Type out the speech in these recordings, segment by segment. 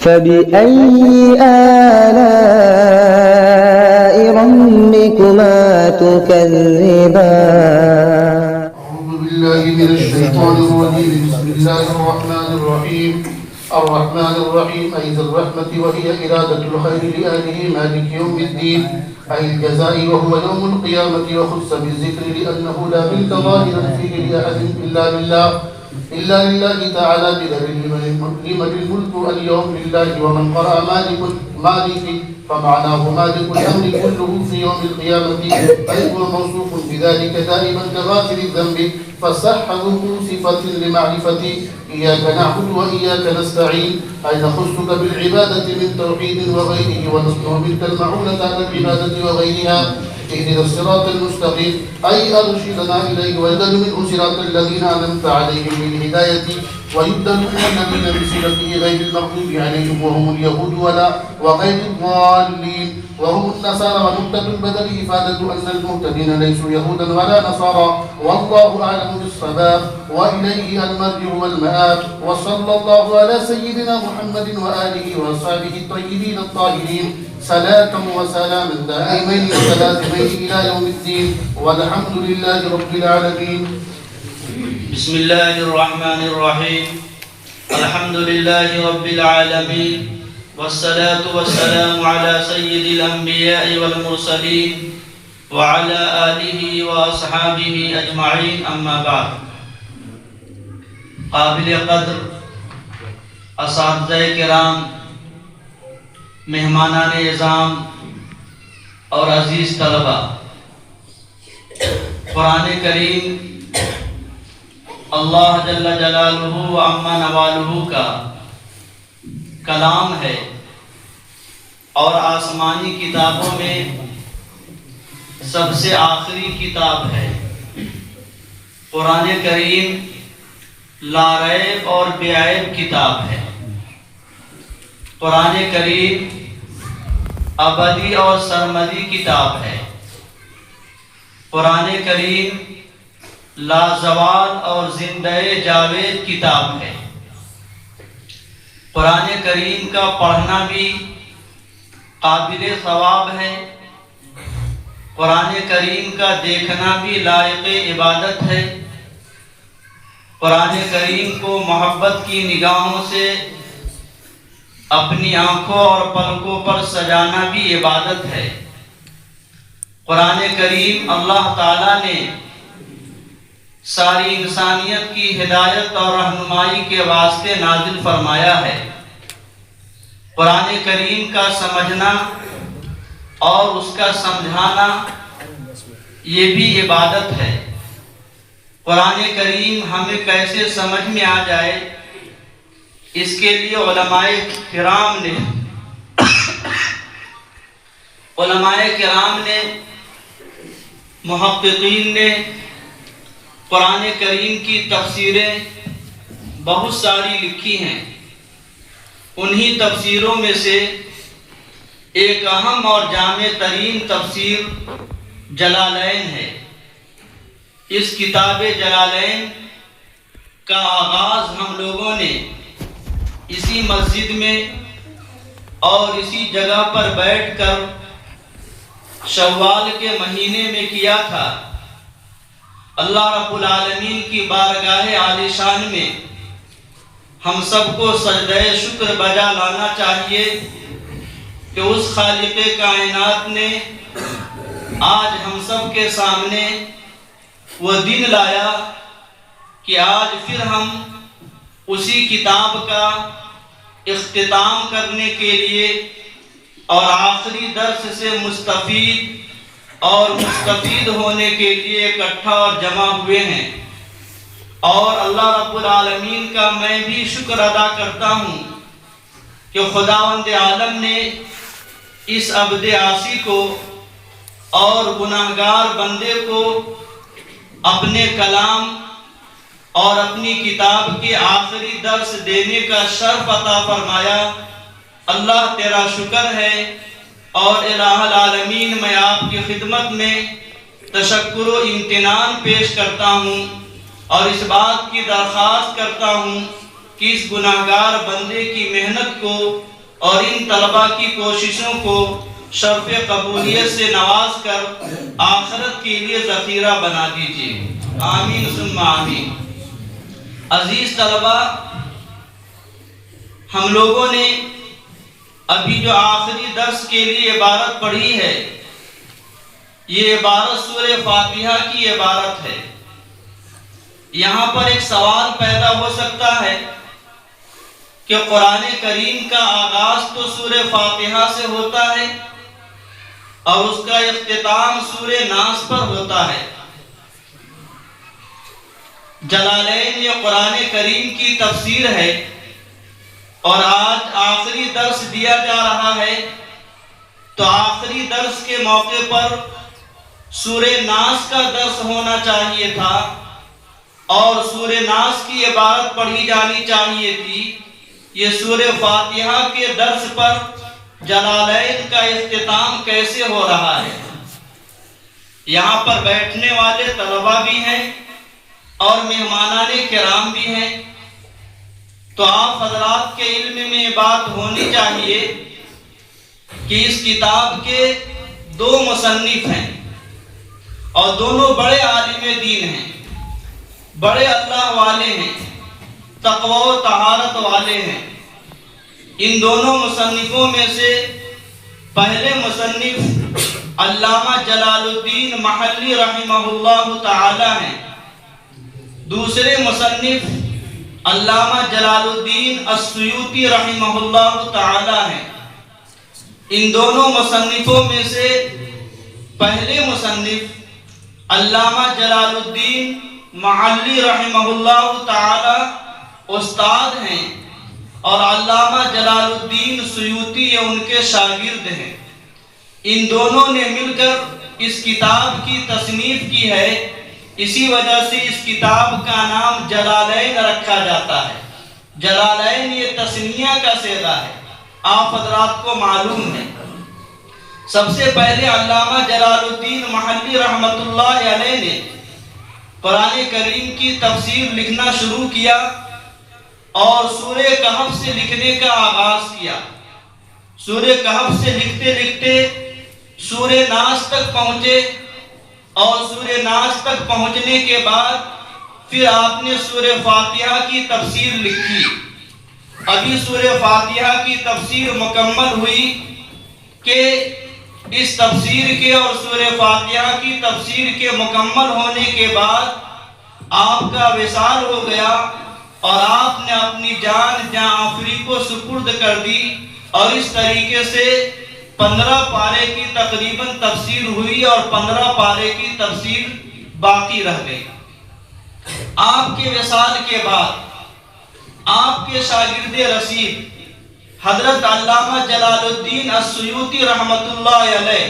فبأي آلاء ربكما تكذبان أعوذ بالله من الشيطان الرجيم بسم الله الرحمن الرحيم الرحمن الرحيم أي ذي الرحمة وهي إرادة الخير لآله مالك يوم الدين أي الجزاء وهو يوم القيامة وخص بالذكر لأنه لا ملك ظاهرا فيه لأحد إلا لله تعالى بذل لمن الملك اليوم لله ومن قرأ مالك فمعناه مالك الأمر كله في يوم القيامة أي هو موصوف بذلك دائما كغافل الذنب فصحه صفة لمعرفة إياك نعبد وإياك نستعين أي نخصك بالعبادة من توحيد وغيره ونطلب منك المعونة على العبادة وغيرها اهدنا الصراط المستقيم أي أرشدنا إليه ويدل منه صراط الذين أنعمت عليهم بالهداية ويبدل من الذين بصلته غير المغضوب عليهم وهم اليهود وغير الضالين وهم النصارى ونقطة البدل إفادة أن المهتدين ليسوا يهودا ولا نصارى والله أعلم بالصواب وإليه المرجع والمآب وصلى الله على سيدنا محمد وآله وأصحابه الطيبين الطاهرين صلاة وسلاما دائمين متلازمين إلى يوم الدين والحمد لله رب العالمين. بسم الله الرحمن الرحيم الحمد لله رب العالمين والصلاة والسلام على سيد الأنبياء والمرسلين وعلى آله وأصحابه أجمعين أما بعد. قابل قدر اساتذہ کرام، مہمانان اعظام اور عزیز طلبہ، قرآن کریم اللہ جل جلالہ و عما نوالہ کا کلام ہے اور آسمانی کتابوں میں سب سے آخری کتاب ہے. قرآن کریم لا ریب اور بے عیب کتاب ہے. قرآن کریم ابدی اور سرمدی کتاب ہے. قرآن کریم لازوال اور زندہ جاوید کتاب ہے. قرآن کریم کا پڑھنا بھی قابل ثواب ہے. قرآن کریم کا دیکھنا بھی لائق عبادت ہے. قرآن کریم کو محبت کی نگاہوں سے اپنی آنکھوں اور پلکوں پر سجانا بھی عبادت ہے. قرآن کریم اللہ تعالیٰ نے ساری انسانیت کی ہدایت اور رہنمائی کے واسطے نازل فرمایا ہے. قرآن کریم کا سمجھنا اور اس کا سمجھانا یہ بھی عبادت ہے. قرآن کریم ہمیں کیسے سمجھ میں آ جائے، اس کے لیے علماء کرام نے محققین نے قرآن کریم کی تفسیریں بہت ساری لکھی ہیں. انہی تفسیروں میں سے ایک اہم اور جامع ترین تفسیر جلالین ہے. اس کتاب جلالین کا آغاز ہم لوگوں نے اسی مسجد میں اور اسی جگہ پر بیٹھ کر شوال کے مہینے میں کیا تھا. اللہ رب العالمین کی بارگاہ عالی شان میں ہم سب کو سجدہ شکر بجا لانا چاہیے کہ اس خالق کائنات نے آج ہم سب کے سامنے وہ دن لایا کہ آج پھر ہم اسی کتاب کا اختتام کرنے کے لیے اور آخری درس سے مستفید ہونے کے لیے اکٹھا اور جمع ہوئے ہیں. اور اللہ رب العالمین کا میں بھی شکر ادا کرتا ہوں کہ خداوند عالم نے اس عبد عاصی کو اور گناہگار بندے کو اپنے کلام اور اپنی کتاب کے آخری درس دینے کا شرف عطا فرمایا. اللہ تیرا شکر ہے. اور الہ العالمین میں آپ کی خدمت میں تشکر و امتنان پیش کرتا ہوں اور اس بات کی درخواست کرتا ہوں کہ اس گناہگار بندے کی محنت کو اور ان طلباء کی کوششوں کو شرف قبولیت سے نواز کر آخرت کے لیے ذخیرہ بنا دیجیے، آمین ثم آمین۔ عزیز طلباء، ہم لوگوں نے ابھی جو آخری درس کے لیے عبارت پڑھی ہے، یہ عبارت سورہ فاتحہ کی عبارت ہے۔ یہاں پر ایک سوال پیدا ہو سکتا ہے کہ قرآن کریم کا آغاز تو سورہ فاتحہ سے ہوتا ہے اور اس کا اختتام سورہ ناس پر ہوتا ہے۔ جلالین یہ قرآن کریم کی تفسیر ہے اور آج آخری درس دیا جا رہا ہے، تو آخری درس کے موقع پر سورہ ناس کا درس ہونا چاہیے تھا اور سورہ ناس کی عبارت پڑھی جانی چاہیے تھی۔ یہ سورہ فاتحہ کے درس پر جلالین کا اختتام کیسے ہو رہا ہے؟ یہاں پر بیٹھنے والے طلباء بھی ہیں اور مہمانان کرام بھی ہیں، تو آپ حضرات کے علم میں یہ بات ہونی چاہیے کہ اس کتاب کے دو مصنف ہیں اور دونوں بڑے عالم دین ہیں، بڑے اللہ والے ہیں، تقوی و طہارت والے ہیں۔ ان دونوں مصنفوں میں سے پہلے مصنف علامہ جلال الدین محلی رحمہ اللہ تعالی ہیں، دوسرے مصنف علامہ جلال الدین السیوطی رحمہ اللہ تعالی ہیں۔ ان دونوں مصنفوں میں سے پہلے مصنف علامہ جلال الدین محلی رحمہ اللہ تعالی استاد ہیں اور علامہ جلال الدین سیوطی یہ ان کے شاگرد ہیں۔ ان دونوں نے مل کر اس کتاب کی تصنیف کی ہے، اسی وجہ سے اس کتاب کا نام جلالین رکھا جاتا ہے۔ جلالین یہ تثنیہ کا صیغہ ہے، آپ حضرات کو معلوم ہے۔ سب سے پہلے علامہ جلال الدین محلی رحمۃ اللہ علیہ نے قرآن کریم کی تفسیر لکھنا شروع کیا اور سورہ کہف سے لکھنے کا آغاز کیا۔ سورہ کہف سے لکھتے لکھتے سورہ ناس تک پہنچے اور سورہ ناس تک پہنچنے کے بعد پھر آپ نے سورہ فاتحہ کی تفسیر لکھی۔ ابھی سورہ فاتحہ کی تفسیر مکمل ہوئی کہ اس تفسیر کے اور سورہ فاتحہ کی تفسیر کے مکمل ہونے کے بعد آپ کا وصال ہو گیا اور آپ نے اپنی جان جاں آفری کو سپرد کر دی، اور اس طریقے سے 15 پارے کی تقریباً تفسیر ہوئی اور 15 پارے کی تفسیر باقی رہ گئی۔ آپ کے وصال کے بعد آپ کے شاگرد رسید حضرت علامہ جلال الدین السیوطی رحمۃ اللہ علیہ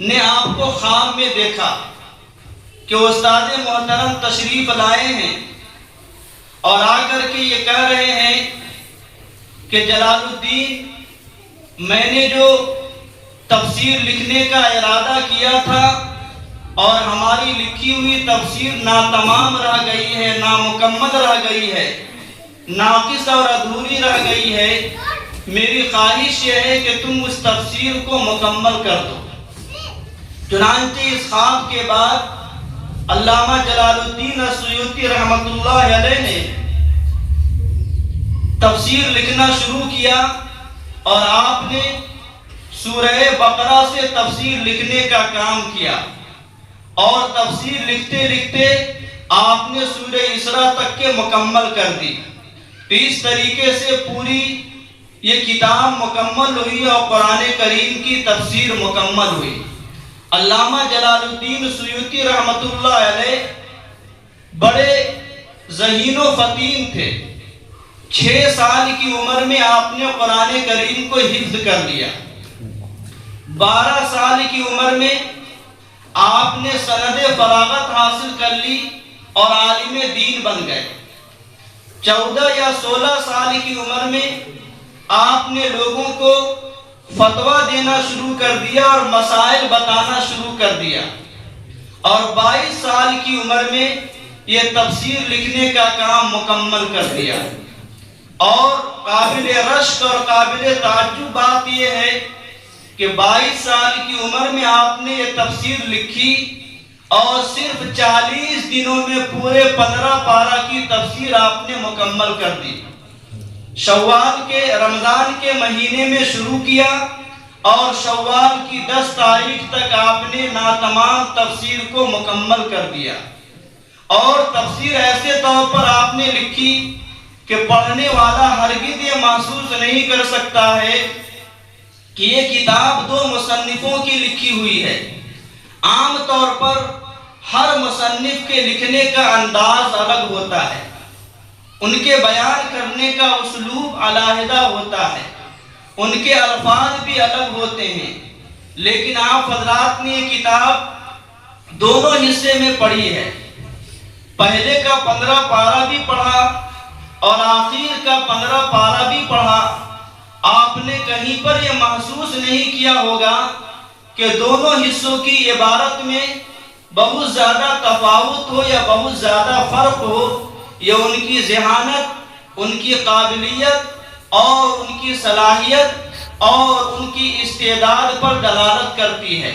نے آپ کو خواب میں دیکھا کہ استاد محترم تشریف لائے ہیں اور آ کر کے یہ کہہ رہے ہیں کہ جلال الدین، میں نے جو تفسیر لکھنے کا ارادہ کیا تھا اور ہماری لکھی ہوئی تفسیر ناتمام رہ گئی ہے، نامکمل رہ گئی ہے، ناقص اور ادھوری رہ گئی ہے، میری خواہش یہ ہے کہ تم اس تفسیر کو مکمل کر دو۔ چنانچہ اس خواب کے بعد علامہ جلال الدین السیوطی رحمۃ اللہ علیہ نے تفسیر لکھنا شروع کیا اور آپ نے سورہ بقرہ سے تفسیر لکھنے کا کام کیا، اور تفسیر لکھتے لکھتے آپ نے سورہ اسراء تک کے مکمل کر دی۔ تو اس طریقے سے پوری یہ کتاب مکمل ہوئی اور قرآن کریم کی تفسیر مکمل ہوئی۔ علامہ جلال الدین سیوطی رحمۃ اللہ علیہ بڑے ذہین و فطین تھے۔ 6 سال کی عمر میں آپ نے قرآن کریم کو حفظ کر لیا۔ 12 سال کی عمر میں آپ نے سند فراغت حاصل کر لی اور عالم دین بن گئے۔ 14 یا 16 سال کی عمر میں آپ نے لوگوں کو فتویٰ دینا شروع کر دیا اور مسائل بتانا شروع کر دیا، اور 22 سال کی عمر میں یہ تفسیر لکھنے کا کام مکمل کر دیا۔ اور قابل رشک اور قابل تعجب بات یہ ہے کہ 22 سال کی عمر میں آپ نے یہ تفسیر لکھی اور صرف 40 دنوں میں پورے 15 پارہ کی تفسیر آپ نے مکمل کر دی۔ شوال کے رمضان کے مہینے میں شروع کیا اور شوال کی 10 تاریخ تک آپ نے ناتمام تفسیر کو مکمل کر دیا، اور تفسیر ایسے طور پر آپ نے لکھی کہ پڑھنے والا ہرگز یہ محسوس نہیں کر سکتا ہے کہ یہ کتاب 2 مصنفوں کی لکھی ہوئی ہے۔ عام طور پر ہر مصنف کے لکھنے کا انداز الگ ہوتا ہے، ان کے بیان کرنے کا اسلوب علیحدہ ہوتا ہے، ان کے الفاظ بھی الگ ہوتے ہیں، لیکن آپ حضرات نے یہ کتاب دونوں حصے میں پڑھی ہے۔ پہلے کا 15 پارہ بھی پڑھا اور آخر کا 15 پارہ بھی پڑھا۔ آپ نے کہیں پر یہ محسوس نہیں کیا ہوگا کہ دونوں حصوں کی عبارت میں بہت زیادہ تفاوت ہو یا بہت زیادہ فرق ہو۔ یہ ان کی ذہانت، ان کی قابلیت اور ان کی صلاحیت اور ان کی استعداد پر دلالت کرتی ہے۔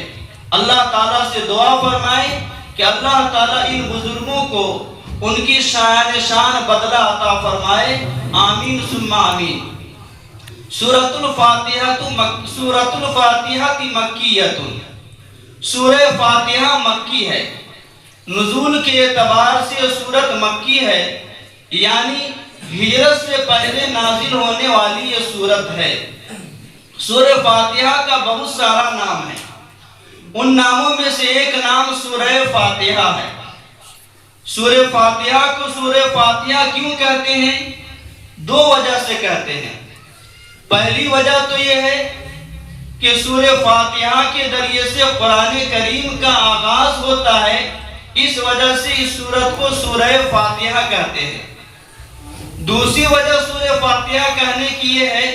اللہ تعالیٰ سے دعا فرمائیں کہ اللہ تعالیٰ ان بزرگوں کو ان کی شان بدلہ عطا فرمائے، آمین ثم آمین۔ سورۃ الفاتحہ مکیۃ، سورہ فاتحہ مکی ہے۔ نزول کے اعتبار سے سورت مکی ہے، یعنی ہجرت سے پہلے نازل ہونے والی یہ سورت ہے۔ سورہ فاتحہ کا بہت سارا نام ہے، ان ناموں میں سے ایک نام سورہ فاتحہ ہے۔ سورہ فاتحہ کو سورہ فاتحہ کیوں کہتے ہیں؟ 2 وجہ سے کہتے ہیں۔ پہلی وجہ تو یہ ہے کہ سورہ فاتحہ کے ذریعے سے قرآن کریم کا آغاز ہوتا ہے، اس وجہ سے اس سورت کو سورہ فاتحہ کہتے ہیں۔ دوسری وجہ سورہ فاتحہ کہنے کی یہ ہے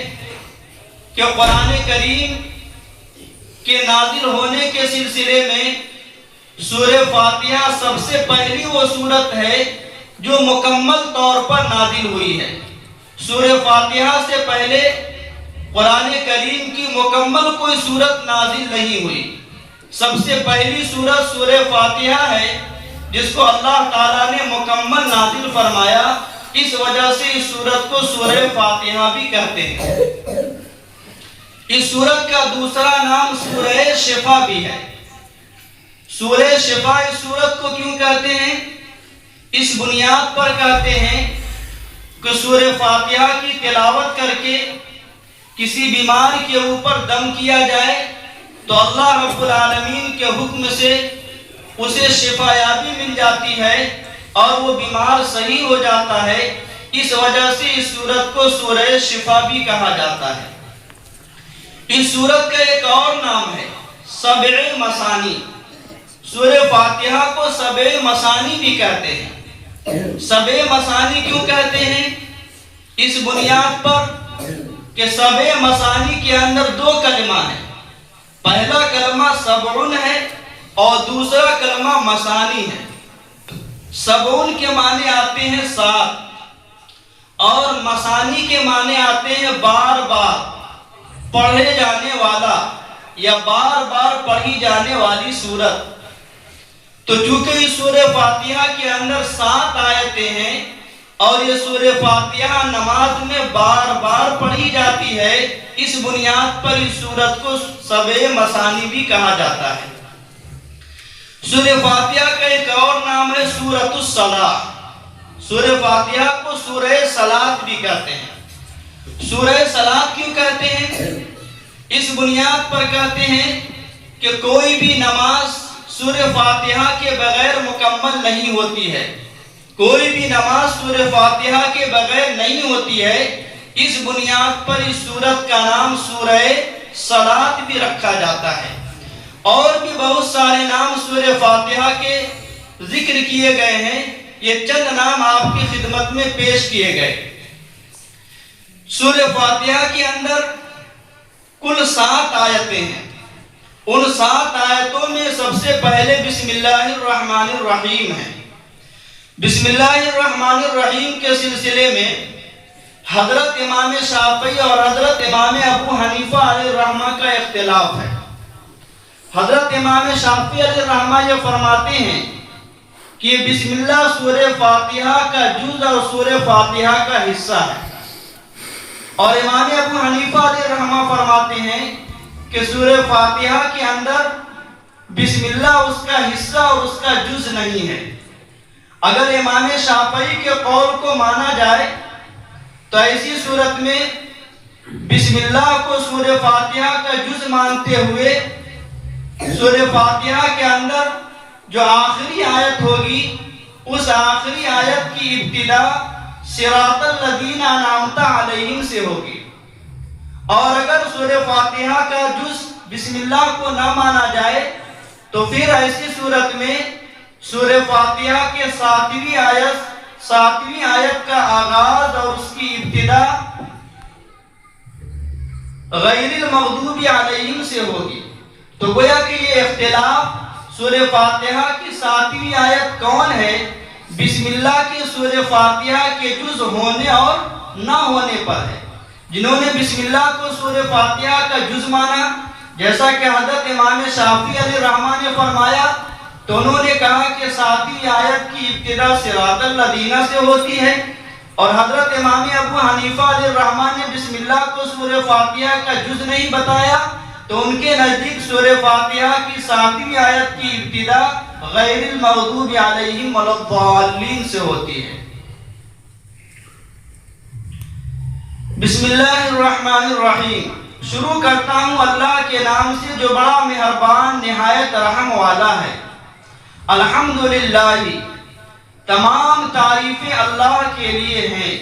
کہ قرآن کریم کے نازل ہونے کے سلسلے میں سورہ فاتحہ سب سے پہلی وہ سورت ہے جو مکمل طور پر نازل ہوئی ہے۔ سورہ فاتحہ سے پہلے قرآن کریم کی مکمل کوئی سورت نازل نہیں ہوئی۔ سب سے پہلی سورت سورہ فاتحہ ہے جس کو اللہ تعالیٰ نے مکمل نازل فرمایا، اس وجہ سے اس سورت کو سورہ فاتحہ بھی کہتے ہیں۔ اس سورت کا دوسرا نام سورہ شفا بھی ہے۔ سورہ شفا اس سورت کو کیوں کہتے ہیں؟ اس بنیاد پر کہتے ہیں کہ سورہ فاتحہ کی تلاوت کر کے کسی بیمار کے اوپر دم کیا جائے تو اللہ رب العالمین کے حکم سے اسے شفا یابی مل جاتی ہے اور وہ بیمار صحیح ہو جاتا ہے، اس وجہ سے اس سورت کو سورہ شفا بھی کہا جاتا ہے۔ اس سورت کا ایک اور نام ہے سبع مثانی۔ سورہ فاتحہ کو سبع مثانی بھی کہتے ہیں۔ سبع مثانی کیوں کہتے ہیں؟ اس بنیاد پر کہ سبع مثانی کے اندر 2 کلمہ ہیں۔ پہلا کلمہ سبعن ہے اور دوسرا کلمہ مثانی ہے۔ سبعن کے معنی آتے ہیں 7 اور مثانی کے معنی آتے ہیں بار بار پڑھے جانے والا یا بار بار پڑھی جانے والی سورت۔ تو چونکہ اس سورہ فاتحہ کے اندر 7 آیتیں ہیں اور یہ سورہ فاتحہ نماز میں بار بار پڑھی جاتی ہے، اس بنیاد پر اس سورت کو سبع مثانی بھی کہا جاتا ہے۔ سورہ فاتحہ کا ایک اور نام ہے سورۃ الصلاۃ۔ سورہ فاتحہ کو سورہ صلاۃ بھی کہتے ہیں۔ سورہ صلاۃ کیوں کہتے ہیں؟ اس بنیاد پر کہتے ہیں کہ کوئی بھی نماز سورہ فاتحہ کے بغیر مکمل نہیں ہوتی ہے، کوئی بھی نماز سورہ فاتحہ کے بغیر نہیں ہوتی ہے، اس بنیاد پر اس سورت کا نام سورہ صلاۃ بھی رکھا جاتا ہے۔ اور بھی بہت سارے نام سورہ فاتحہ کے ذکر کیے گئے ہیں، یہ چند نام آپ کی خدمت میں پیش کیے گئے۔ سورہ فاتحہ کے اندر کل 7 آیتیں ہیں۔ ان 7 آیتوں میں سب سے پہلے بسم اللہ الرحمن الرحیم ہے۔ بسم اللہ الرحمن الرحیم کے سلسلے میں حضرت امام شافعی اور حضرت امام ابو حنیفہ علیہ الرحمہ کا اختلاف ہے۔ حضرت امام شافعی علیہ الرحمہ یہ فرماتے ہیں کہ بسم اللہ سورہ فاتحہ کا جز اور سورہ فاتحہ کا حصہ ہے، اور امام ابو حنیفہ علیہ الرحمہ فرماتے ہیں کہ سورہ فاتحہ کے اندر بسم اللہ اس کا حصہ اور اس کا جز نہیں ہے۔ اگر امام شافعی کے قول کو مانا جائے تو ایسی صورت میں بسم اللہ کو سورہ فاتحہ کا جز مانتے ہوئے سورہ فاتحہ کے اندر جو آخری آیت ہوگی اس آخری آیت کی ابتدا صراط الذین انعمت علیہم سے ہوگی، اور اگر سورہ فاتحہ کا جز بسم اللہ کو نہ مانا جائے تو پھر ایسی صورت میں سورہ فاتحہ کے ساتویں آیت کا آغاز اور اس کی ابتدا غیر المغضوب علیہم سے ہوگی۔ تو گویا کہ یہ اختلاف سورہ فاتحہ کی 7ویں آیت کون ہے، بسم اللہ کے سورہ فاتحہ کے جز ہونے اور نہ ہونے پر ہے۔ جنہوں نے بسم اللہ کو سورہ فاتحہ کا جز مانا، جیسا کہ حضرت امام شافعی علیہ الرحمہ نے فرمایا، تو انہوں نے کہا کہ 7ویں آیت کی ابتدا صراط الذین سے ہوتی ہے، اور حضرت امام ابو حنیفہ علیہ الرحمہ نے بسم اللہ کو سورہ فاتحہ کا جز نہیں بتایا، تو ان کے نزدیک سورہ فاتحہ کی 7ویں آیت کی ابتدا غیر المغضوب علیہم ولا الضالین سے ہوتی ہے۔ بسم اللہ الرحمن الرحیم، شروع کرتا ہوں اللہ کے نام سے جو بڑا مہربان نہایت رحم والا ہے۔ الحمدللہ، تمام تعریفیں اللہ کے لیے ہیں۔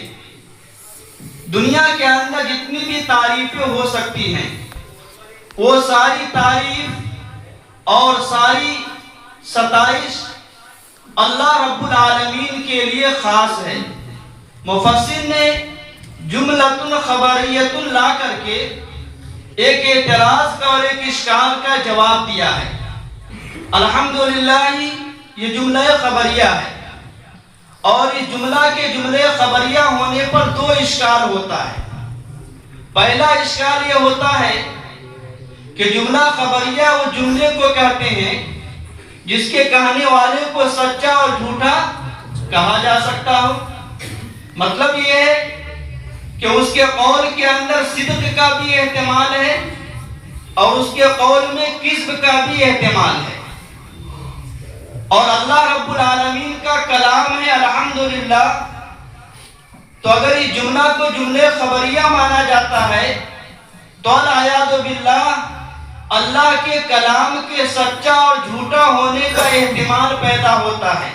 دنیا کے اندر جتنی بھی تعریفیں ہو سکتی ہیں وہ ساری تعریف اور ساری ستائش اللہ رب العالمین کے لیے خاص ہے۔ مفسر نے جملۃ خبریۃ لا کر کے ایک اعتراض کا اور ایک اشکال کا جواب دیا ہے۔ الحمدللہ یہ جملہ خبریہ ہے، اور اس جملے خبریہ ہونے پر دو اشکال ہوتا ہے۔ پہلا اشکال یہ ہوتا ہے کہ جملہ خبریہ اس جملے کو کہتے ہیں جس کے کہنے والے کو سچا اور جھوٹا کہا جا سکتا ہو۔ مطلب یہ ہے کہ اس کے قول کے اندر صدق کا بھی احتمال ہے اور اس کے قول میں کذب کا بھی احتمال ہے۔ اور اللہ رب العالمین کا کلام ہے الحمدللہ، تو اگر اس جملہ کو جملے خبریہ مانا جاتا ہے تو العیاذ باللہ اللہ کے کلام کے سچا اور جھوٹا ہونے کا احتمال پیدا ہوتا ہے۔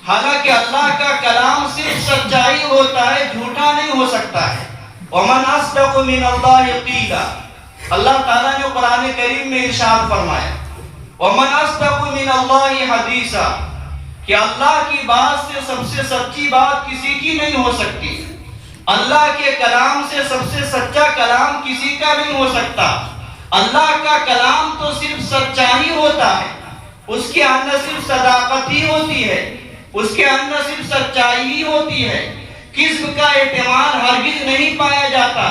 حالانکہ اللہ کا کلام صرف سچائی ہوتا ہے، جھوٹا نہیں ہو سکتا ہے۔ وَمَنْ أَصْدَقُ مِنَ اللَّهِ قِيلًا، اللہ تعالیٰ نے قرآن کریم میں ارشاد فرمایا وَمَنْ أَصْدَقُ مِنَ اللَّهِ حَدِيثًا، کہ اللہ کی بات سے سب سے سچی بات کسی کی نہیں ہو سکتی۔ اللہ کے کلام سے سب سے سچا کلام کسی کا نہیں ہو سکتا۔ اللہ کا کلام تو صرف سچائی ہوتا ہے، اس کے اندر صرف صداقت ہی ہوتی ہے، اس کے اندر صرف سچائی ہی ہوتی ہے، کذب کا احتمال ہرگز نہیں پایا جاتا۔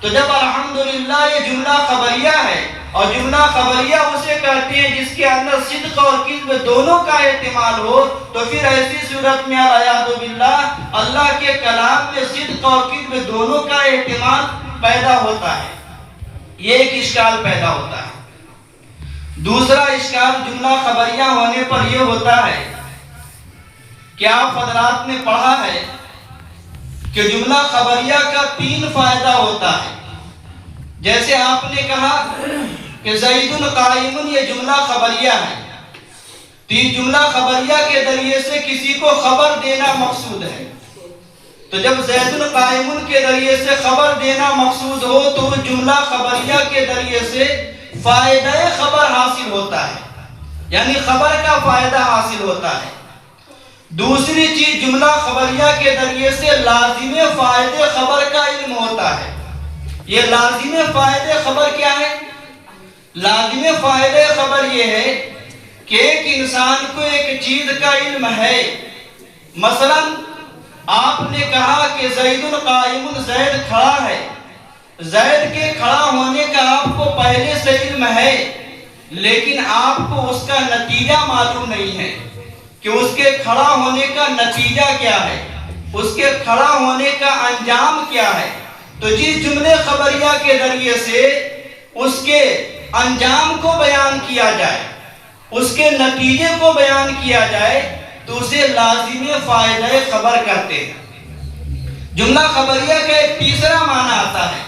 تو جب الحمدللہ یہ جملہ خبریہ ہے، اور جملہ خبریہ اسے کہتے ہیں جس کے اندر صدق اور کذب دونوں کا احتمال ہو، تو پھر ایسی صورت میں العیاذ باللہ اللہ کے کلام میں صدق اور کذب دونوں کا احتمال پیدا ہوتا ہے۔ یہ ایک اشکال پیدا ہوتا ہے۔ دوسرا اشکال جملہ خبریہ ہونے پر یہ ہوتا ہے کہ آپ حضرات نے پڑھا ہے کہ جملہ خبریہ کا 3 فائدہ ہوتا ہے۔ جیسے آپ نے کہا کہ زید قائم، یہ جملہ خبریہ ہے، تو یہ جملہ خبریہ کے ذریعے سے کسی کو خبر دینا مقصود ہے۔ تو جب زید قائم کے ذریعے سے خبر دینا مقصود ہو تو وہ جملہ خبریہ کے ذریعے سے فائدہ خبر حاصل ہوتا ہے، یعنی خبر کا فائدہ حاصل ہوتا ہے۔ دوسری چیز، جملہ خبریہ کے ذریعے سے لازم فائدے خبر کا علم ہوتا ہے۔ یہ لازم فائدے خبر کیا ہے؟ لازم فائدے خبر یہ ہے کہ ایک انسان کو ایک چیز کا علم ہے، مثلا آپ نے کہا کہ زید قائم، زید کھڑا ہے، زید کے کھڑا ہونے کا آپ کو پہلے سے علم ہے، لیکن آپ کو اس کا نتیجہ معلوم نہیں ہے کہ اس کے کھڑا ہونے کا نتیجہ کیا ہے، اس کے کھڑا ہونے کا انجام کیا ہے۔ تو جس جملے خبریہ کے ذریعے سے اس کے انجام کو بیان کیا جائے، اس کے نتیجے کو بیان کیا جائے، تو اسے لازم فائدہ خبر کہتے ہیں۔ جملہ خبریہ کا ایک تیسرا معنی آتا ہے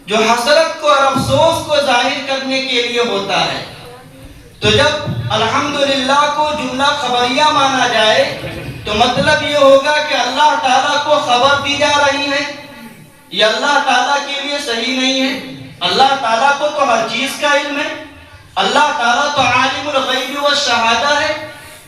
جو حسرت کو اور افسوس کو ظاہر کرنے کے لیے ہوتا ہے۔ تو جب الحمدللہ کو جملہ خبریہ مانا جائے تو مطلب یہ ہوگا کہ اللہ تعالیٰ کو خبر دی جا رہی ہے، یہ اللہ تعالیٰ کے لیے صحیح نہیں ہے۔ اللہ تعالیٰ کو تو ہر چیز کا علم ہے، اللہ تعالیٰ تو عالم الغیب والشہادہ ہے،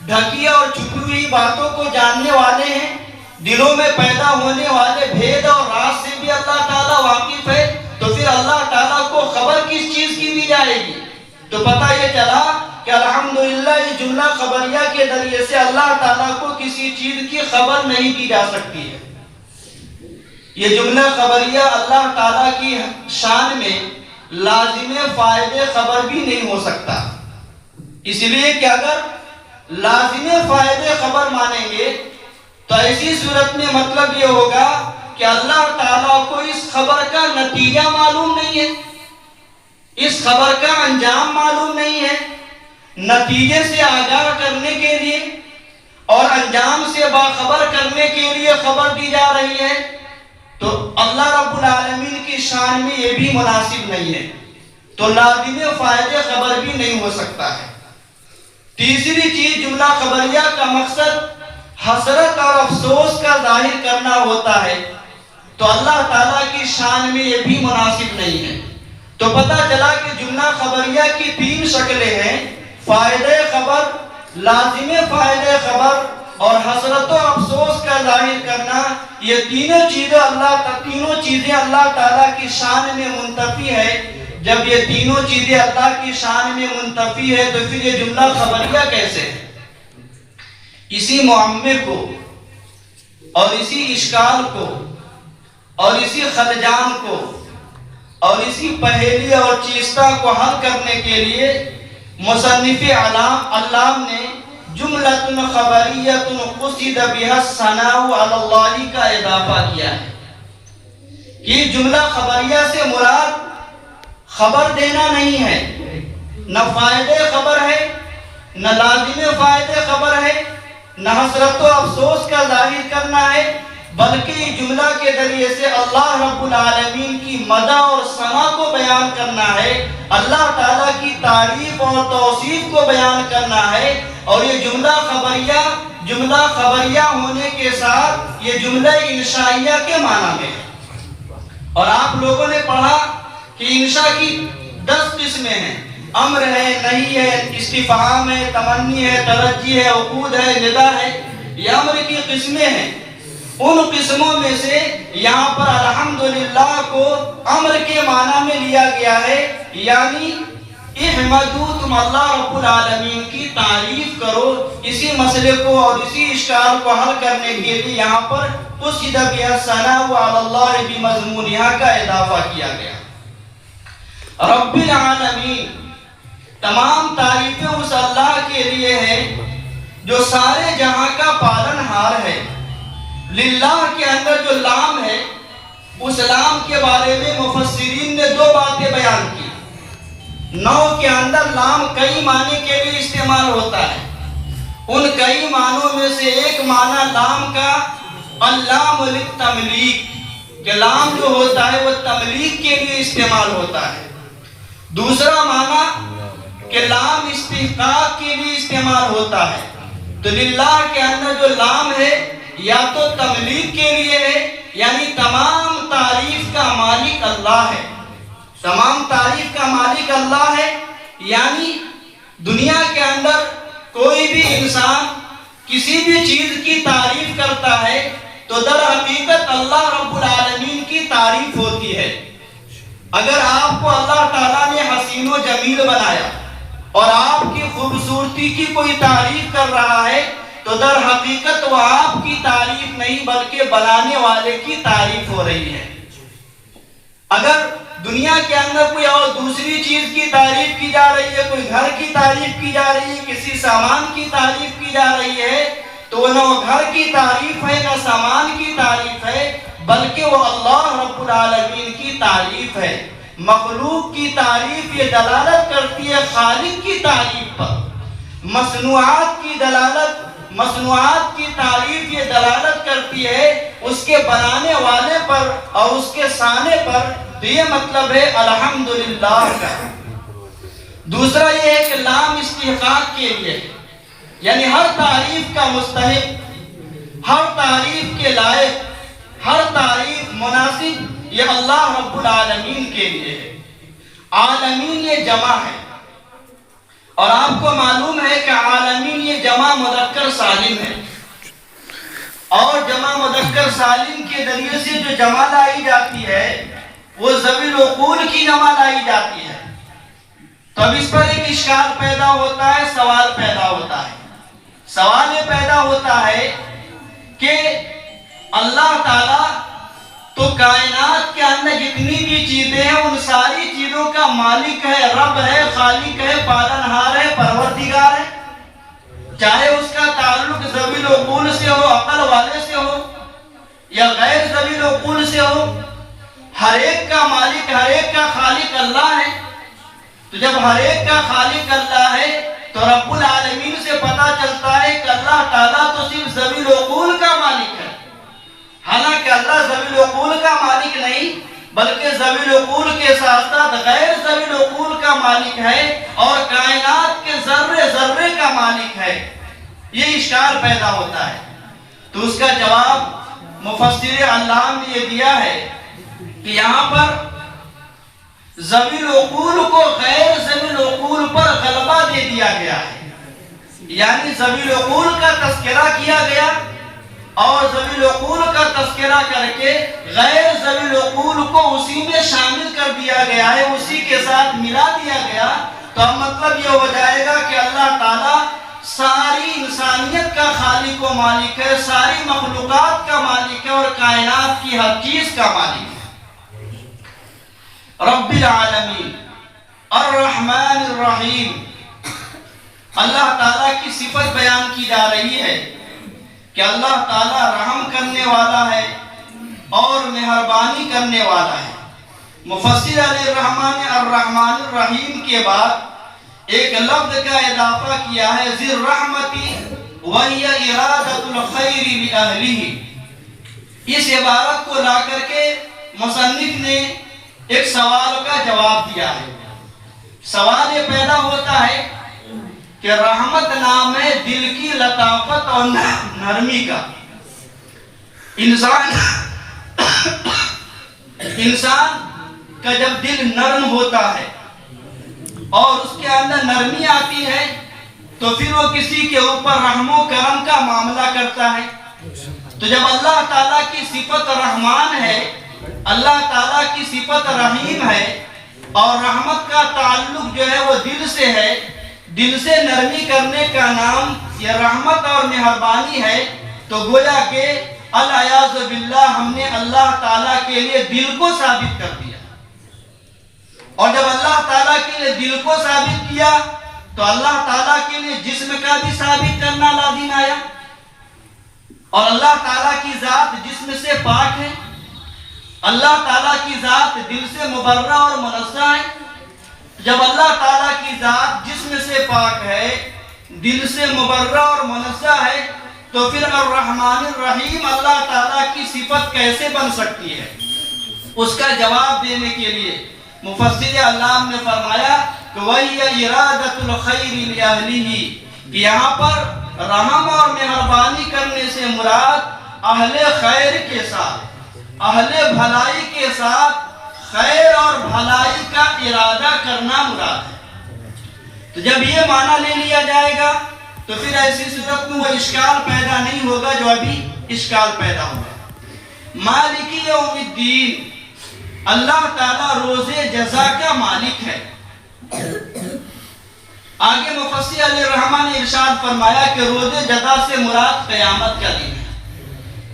ڈھکی اور چھپی ہوئی باتوں کو جاننے والے ہیں، دلوں میں پیدا ہونے والے بھید اور راز سے بھی اللہ تعالیٰ واقف ہے۔ تو پھر اللہ تعالیٰ کو خبر کس چیز کی دی جائے گی؟ تو پتہ یہ چلا کہ الحمدللہ یہ جملہ خبریہ کے ذریعے سے اللہ تعالیٰ کو کسی چیز کی خبر نہیں دی جا سکتی ہے۔ یہ جملہ خبریہ اللہ تعالیٰ کی شان میں لازم فائدے خبر بھی نہیں ہو سکتا، اس لیے کہ اگر لازم فائدے خبر مانیں گے تو ایسی صورت میں مطلب یہ ہوگا کہ اللہ تعالیٰ کو اس خبر کا نتیجہ معلوم نہیں ہے، اس خبر کا انجام معلوم نہیں ہے۔ نتیجے سے آگاہ کرنے کے لیے اور انجام سے باخبر کرنے کے لیے خبر دی جا رہی ہے، تو اللہ رب العالمین کی شان میں یہ بھی مناسب نہیں ہے، تو لازم فائدے خبر بھی نہیں ہو سکتا ہے۔ تیسری چیز، جملہ خبریہ کا مقصد حسرت اور افسوس کا ظاہر کرنا ہوتا ہے، تو اللہ تعالیٰ کی شان میں یہ بھی مناسب نہیں ہے۔ تو پتہ چلا کہ جملہ خبریہ کی تین شکلیں ہیں، فائدہ خبر، لازم فائدہ خبر اور حسرت و افسوس کا ظاہر کرنا۔ یہ تینوں چیزیں اللہ تعالیٰ کی شان میں منتفی ہے۔ جب یہ تینوں چیزیں اللہ کی شان میں منتفی ہے تو پھر یہ جملہ خبریہ کیسے ہے؟ اسی معمر کو اور اسی اشکال کو اور اسی خلجان کو اور اسی پہیلی اور چیستہ کو حل کرنے کے لیے مصنف علام نے جملۃ خبریۃ قصد بها الثناء علی اللہ کا اضافہ کیا ہے کہ جملہ خبریہ سے مراد خبر دینا نہیں ہے، نہ فائدہ خبر ہے، نہ لازم فائدہ خبر ہے، نہ حسرت و افسوس کا ظاہر کرنا ہے، بلکہ جملہ کے ذریعے سے اللہ رب العالمین کی مدح اور ثنا کو بیان کرنا ہے، اللہ تعالیٰ کی تعریف اور توصیف کو بیان کرنا ہے۔ اور یہ جملہ خبریہ ہونے کے ساتھ یہ جملہ انشائیہ کے معنی میں ہے۔ اور آپ لوگوں نے پڑھا کہ انشاء کی 10 قسمیں ہیں، امر ہے، نہی ہے، استفہام ہے، تمنی ہے، ترجی ہے، عقود ہے، ندا ہے، یہ امر کی قسمیں ہیں۔ ان قسموں میں سے یہاں پر الحمدللہ کو امر کے معنی میں لیا گیا ہے، یعنی احمدو، تم اللہ رب العالمین کی تعریف کرو۔ اسی مسئلے کو اور اسی اشکال کو حل کرنے کے لیے یہاں پر قصد بها الثناء علی اللہ بمضمونہا کا اضافہ کیا گیا۔ رب العالمین، تمام تعریفیں اس اللہ کے لیے ہیں جو سارے جہاں کا پالن ہار ہے۔ للہ کے اندر جو لام ہے، اس لام کے بارے میں مفسرین نے 2 باتیں بیان کی۔ نو کے اندر لام کئی معنی کے لیے استعمال ہوتا ہے، ان کئی معنوں میں سے ایک معنی لام کا اللام للتملیک، کہ لام جو ہوتا ہے وہ تملیک کے لیے استعمال ہوتا ہے۔ دوسرا معنی کہ لام استحقاق کے لیے استعمال ہوتا ہے۔ تو للہ کے اندر جو لام ہے یا تو تملیک کے لیے ہے، یعنی تمام تعریف کا مالک اللہ ہے، تمام تعریف کا مالک اللہ ہے، یعنی دنیا کے اندر کوئی بھی انسان کسی بھی چیز کی تعریف کرتا ہے تو در حقیقت اللہ رب العالمین کی تعریف ہوتی ہے۔ اگر آپ کو اللہ تعالیٰ نے حسین و جمیل بنایا اور آپ کی خوبصورتی کی کوئی تعریف کر رہا ہے تو در حقیقت وہ آپ کی تعریف نہیں بلکہ بنانے والے کی تعریف ہو رہی ہے۔ اگر دنیا کے اندر کوئی اور دوسری چیز کی تعریف کی جا رہی ہے، کوئی گھر کی تعریف کی جا رہی ہے، کسی سامان کی تعریف کی جا رہی ہے، تو نہ وہ گھر کی تعریف ہے نہ سامان کی تعریف ہے، بلکہ وہ اللہ رب العالمین کی تعریف ہے۔ مخلوق کی تعریف یہ دلالت کرتی ہے خالق کی تعریف پر، مصنوعات کی تعریف یہ دلالت کرتی ہے اس کے بنانے والے پر اور اس کے صانع پر، تو یہ مطلب ہے الحمدللہ کا۔ دوسرا یہ ہے کہ لام استحقاق کے لیے، یعنی ہر تعریف کا مستحق، ہر تعریف کے لائق، ہر تعریف مناسب یہ اللہ رب العالمین کے لیے ہے۔ عالمین یہ جمع ہے، اور آپ کو معلوم ہے کہ عالمین یہ جمع مذکر سالم ہے، اور جمع مذکر سالم کے ذریعے سے جو جمع لائی جاتی ہے وہ ذوی العقول کی جمع لائی جاتی ہے۔ تو اب اس پر ایک اشکال پیدا ہوتا ہے، سوال پیدا ہوتا ہے۔ سوال یہ پیدا ہوتا ہے کہ اللہ تعالیٰ تو کائنات کے اندر جتنی بھی چیزیں ہیں ان ساری چیزوں کا مالک ہے، رب ہے، خالق ہے، پالنہار ہے، پروردگار ہے، چاہے اس کا تعلق ذوی العقول سے ہو، عقل والے سے ہو، یا غیر ذوی العقول سے ہو، ہر ایک کا مالک، ہر ایک کا خالق اللہ ہے۔ تو جب ہر ایک کا خالق اللہ ہے تو رب العالمین سے پتہ چلتا ہے کہ اللہ تعالیٰ تو صرف ذوی العقول کا مالک ہے، حالانکہ اللہ ذوی العقول کا مالک نہیں بلکہ ذوی العقول کے ساتھ ساتھ غیر ذوی العقول کا مالک ہے، اور کائنات کے ذرے ذرے کا مالک ہے۔ یہ اشکال پیدا ہوتا ہے، تو اس کا جواب مفسر علام نے یہ دیا ہے کہ یہاں پر ذوی العقول کو غیر ذوی العقول پر غلبہ دے دیا گیا ہے، یعنی ذوی العقول کا تذکرہ کیا گیا اور ذوی العقول کا تذکرہ کر کے غیر ذوی العقول کو اسی میں شامل کر دیا گیا ہے، اسی کے ساتھ ملا دیا گیا۔ تو اب مطلب یہ ہو جائے گا کہ اللہ تعالیٰ ساری انسانیت کا خالق و مالک ہے، ساری مخلوقات کا مالک ہے، اور کائنات کی ہر چیز کا مالک ہے۔ رب العالمین الرحمن الرحیم، اللہ تعالیٰ کی صفت بیان کی جا رہی ہے کہ اللہ تعالیٰ رحم کرنے والا ہے اور مہربانی کرنے والا ہے۔ مفسر علیہ الرحمن الرحمن الرحیم کے بعد ایک لفظ کا اضافہ کیا ہے، ذی الرحمتی وہی ارادۃ الخیر لأہلہ۔ اس عبارت کو لا کر کے مصنف نے ایک سوال کا جواب دیا ہے۔ سوال یہ پیدا ہوتا ہے کہ رحمت نام ہے دل کی لطافت اور نرمی کا۔ انسان کا جب دل نرم ہوتا ہے اور اس کے اندر نرمی آتی ہے تو پھر وہ کسی کے اوپر رحم و کرم کا معاملہ کرتا ہے۔ تو جب اللہ تعالیٰ کی صفت رحمان ہے، اللہ تعالیٰ کی صفت رحیم ہے، اور رحمت کا تعلق جو ہے وہ دل سے ہے، دل سے نرمی کرنے کا نام یہ رحمت اور مہربانی ہے، تو گویا کہ العیاذ باللہ ہم نے اللہ تعالیٰ کے لیے دل کو ثابت کر دیا، اور جب اللہ تعالیٰ کے لیے دل کو ثابت کیا تو اللہ تعالیٰ کے لیے جسم کا بھی ثابت کرنا لازم آیا، اور اللہ تعالیٰ کی ذات جسم سے پاک ہے، اللہ تعالیٰ کی ذات دل سے مبرہ اور منزہ ہے۔ جب اللہ تعالیٰ کی ذات جسم سے پاک ہے، دل سے مبرہ اور منزہ ہے، تو پھر الرحمن الرحیم اللہ تعالیٰ کی صفت کیسے بن سکتی ہے؟ اس کا جواب دینے کے لیے مفسر علام نے فرمایا کہ وَهِيَ إِرَادَةُ الْخَيْرِ لِأَهْلِهِ، کہ یہاں پر رحم اور مہربانی کرنے سے مراد اہل خیر کے ساتھ، اہل بھلائی کے ساتھ خیر اور بھلائی کا ارادہ کرنا مراد ہے۔ تو جب یہ معنی لے لیا جائے گا تو پھر ایسی صورت میں وہ اشکال پیدا نہیں ہوگا جو ابھی اشکال پیدا ہوگا۔ مالک یوم الدین، اللہ تعالیٰ روز جزا کا مالک ہے۔ آگے مفسر مفسر علیہ الرحمٰن نے ارشاد فرمایا کہ روز جزا سے مراد قیامت کا دن ہے۔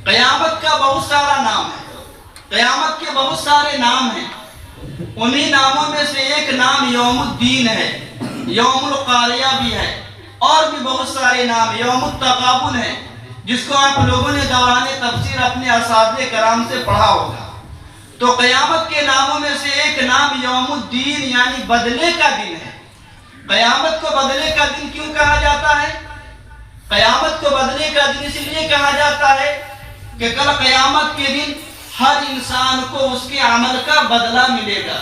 قیامت کا بہت سارا نام ہے، قیامت کے بہت سارے نام ہیں، انہی ناموں میں سے ایک نام یوم الدین ہے، یوم القاریہ بھی ہے، اور بھی بہت سارے نام، یوم التغابن ہے، جس کو آپ لوگوں نے دوران تفسیر اپنے اساتذہ کرام سے پڑھا ہوگا۔ تو قیامت کے ناموں میں سے ایک نام یوم الدین یعنی بدلے کا دن ہے۔ قیامت کو بدلے کا دن کیوں کہا جاتا ہے؟ قیامت کو بدلے کا دن اس لیے کہا جاتا ہے کہ کل قیامت کے دن ہر انسان کو اس کے عمل کا بدلہ ملے گا۔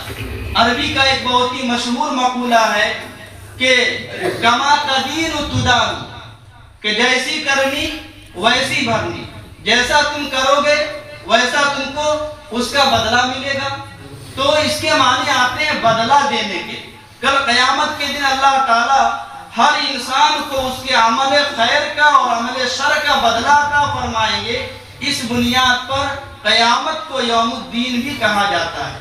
عربی کا ایک بہت ہی مشہور مقولہ ہے کہ کما تدین تدان، کہ جیسی کرنی ویسی بھرنی، جیسا تم کرو گے ویسا تم کو اس کا بدلہ ملے گا۔ تو اس کے معنی آتے ہیں بدلہ دینے کے۔ کل قیامت کے دن اللہ تعالی ہر انسان کو اس کے عمل خیر کا اور عمل شر کا بدلہ عطا فرمائیں گے۔ اس بنیاد پر قیامت کو یوم الدین بھی کہا جاتا ہے۔